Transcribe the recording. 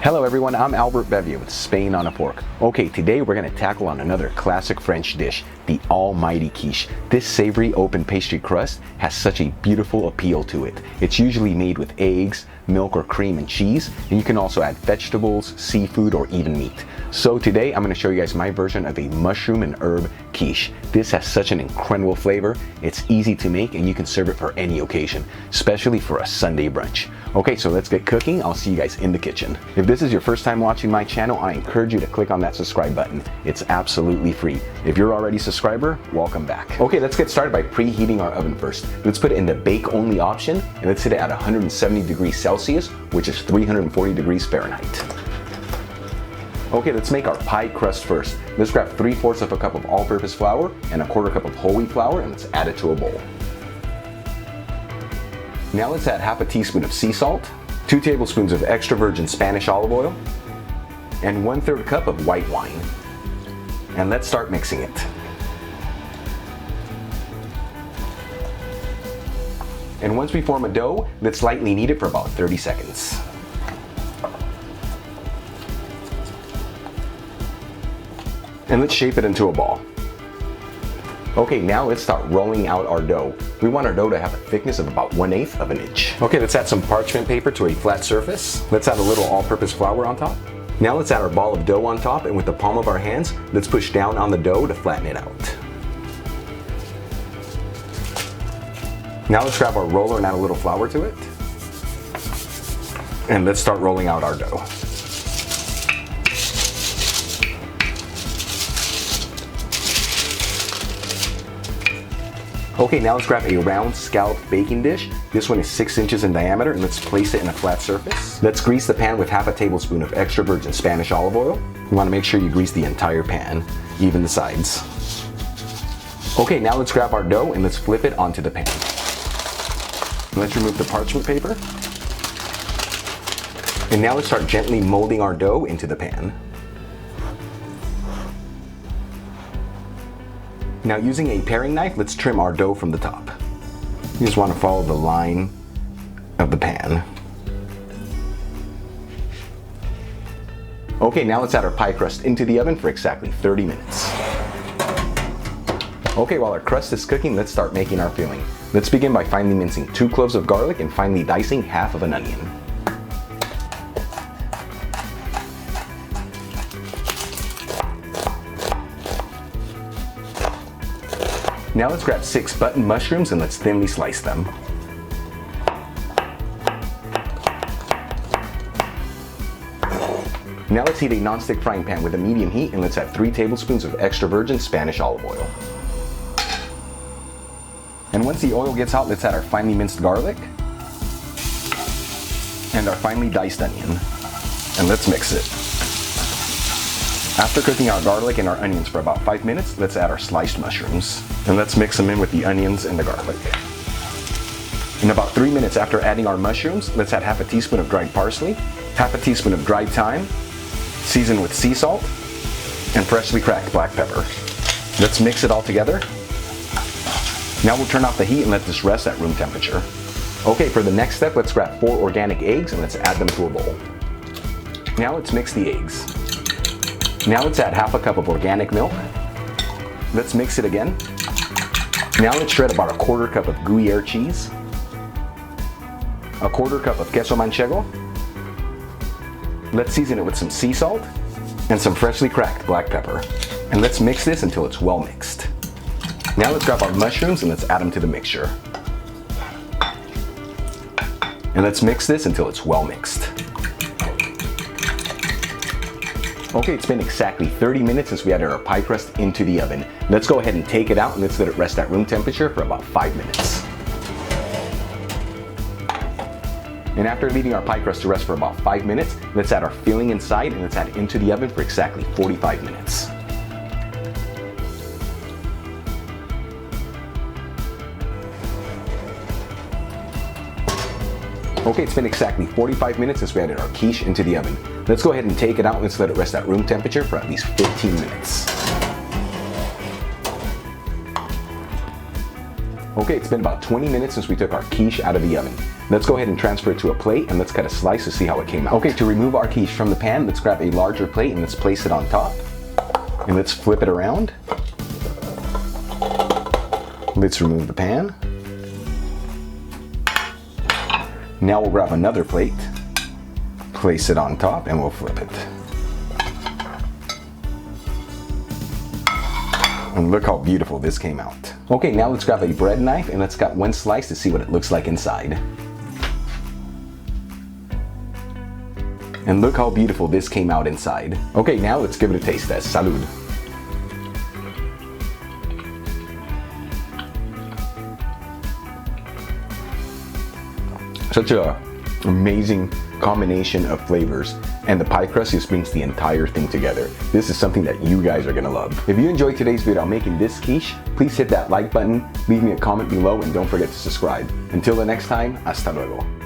Hello everyone, I'm Albert Bevia with Spain on a Fork. Okay, today we're going to tackle on another classic French dish, the almighty quiche. This savory open pastry crust has such a beautiful appeal to it. It's usually made with eggs, milk or cream and cheese, and you can also add vegetables, seafood, or even meat. So today I'm going to show you guys my version of a mushroom and herb quiche. This has such an incredible flavor, it's easy to make, and you can serve it for any occasion, especially for a Sunday brunch. Okay, so let's get cooking. I'll see you guys in the kitchen. If this is your first time watching my channel, I encourage you to click on that subscribe button. It's absolutely free. If you're already a subscriber, welcome back. Okay, let's get started by preheating our oven first. Let's put it in the bake only option, and let's set it at 170 degrees Celsius, which is 340 degrees Fahrenheit. Okay, let's make our pie crust first. Let's grab 3/4 of a cup of all-purpose flour and a 1/4 cup of whole wheat flour, and let's add it to a bowl. Now let's add half a teaspoon of sea salt, 2 tablespoons of extra virgin Spanish olive oil, and 1/3 cup of white wine. And let's start mixing it. And once we form a dough, let's lightly knead it for about 30 seconds. And let's shape it into a ball. Okay, now let's start rolling out our dough. We want our dough to have a thickness of about 1/8 of an inch. Okay, let's add some parchment paper to a flat surface. Let's add a little all-purpose flour on top. Now let's add our ball of dough on top, and with the palm of our hands, let's push down on the dough to flatten it out. Now let's grab our roller and add a little flour to it. And let's start rolling out our dough. Okay, now let's grab a round scalloped baking dish. This one is 6 inches in diameter, and let's place it in a flat surface. Let's grease the pan with half a tablespoon of extra virgin Spanish olive oil. You want to make sure you grease the entire pan, even the sides. Okay, now let's grab our dough and let's flip it onto the pan. Let's remove the parchment paper. And now let's start gently molding our dough into the pan. Now using a paring knife, let's trim our dough from the top. You just want to follow the line of the pan. Okay, now let's add our pie crust into the oven for exactly 30 minutes. Okay, while our crust is cooking, let's start making our filling. Let's begin by finely mincing 2 cloves of garlic and finely dicing half of an onion. Now let's grab 6 button mushrooms and let's thinly slice them. Now let's heat a non-stick frying pan with a medium heat, and let's add 3 tablespoons of extra virgin Spanish olive oil. And once the oil gets hot, let's add our finely minced garlic and our finely diced onion, and let's mix it. After cooking our garlic and our onions for about 5 minutes, let's add our sliced mushrooms. And let's mix them in with the onions and the garlic. In about 3 minutes after adding our mushrooms, let's add half a teaspoon of dried parsley, half a teaspoon of dried thyme, seasoned with sea salt, and freshly cracked black pepper. Let's mix it all together. Now we'll turn off the heat and let this rest at room temperature. Okay, for the next step, let's grab 4 organic eggs and let's add them to a bowl. Now let's mix the eggs. Now let's add half a cup of organic milk. Let's mix it again. Now let's shred about a 1/4 cup of Gruyere cheese, a 1/4 cup of queso manchego. Let's season it with some sea salt and some freshly cracked black pepper. And let's mix this until it's well mixed. Now let's grab our mushrooms and let's add them to the mixture. And let's mix this until it's well mixed. Okay, it's been exactly 30 minutes since we added our pie crust into the oven. Let's go ahead and take it out and let's let it rest at room temperature for about 5 minutes. And after leaving our pie crust to rest for about 5 minutes, let's add our filling inside and let's add it into the oven for exactly 45 minutes. Okay, it's been exactly 45 minutes since we added our quiche into the oven. Let's go ahead and take it out and let's let it rest at room temperature for at least 15 minutes. Okay, it's been about 20 minutes since we took our quiche out of the oven. Let's go ahead and transfer it to a plate and let's cut a slice to see how it came out. Okay, to remove our quiche from the pan, let's grab a larger plate and let's place it on top. And let's flip it around. Let's remove the pan. Now we'll grab another plate, place it on top, and we'll flip it. And look how beautiful this came out. Okay, now let's grab a bread knife and let's cut one slice to see what it looks like inside. And look how beautiful this came out inside. Okay, now let's give it a taste test. Salud. Such an amazing combination of flavors, and the pie crust just brings the entire thing together. This is something that you guys are gonna love. If you enjoyed today's video on making this quiche, please hit that like button, leave me a comment below, and don't forget to subscribe. Until the next time, hasta luego.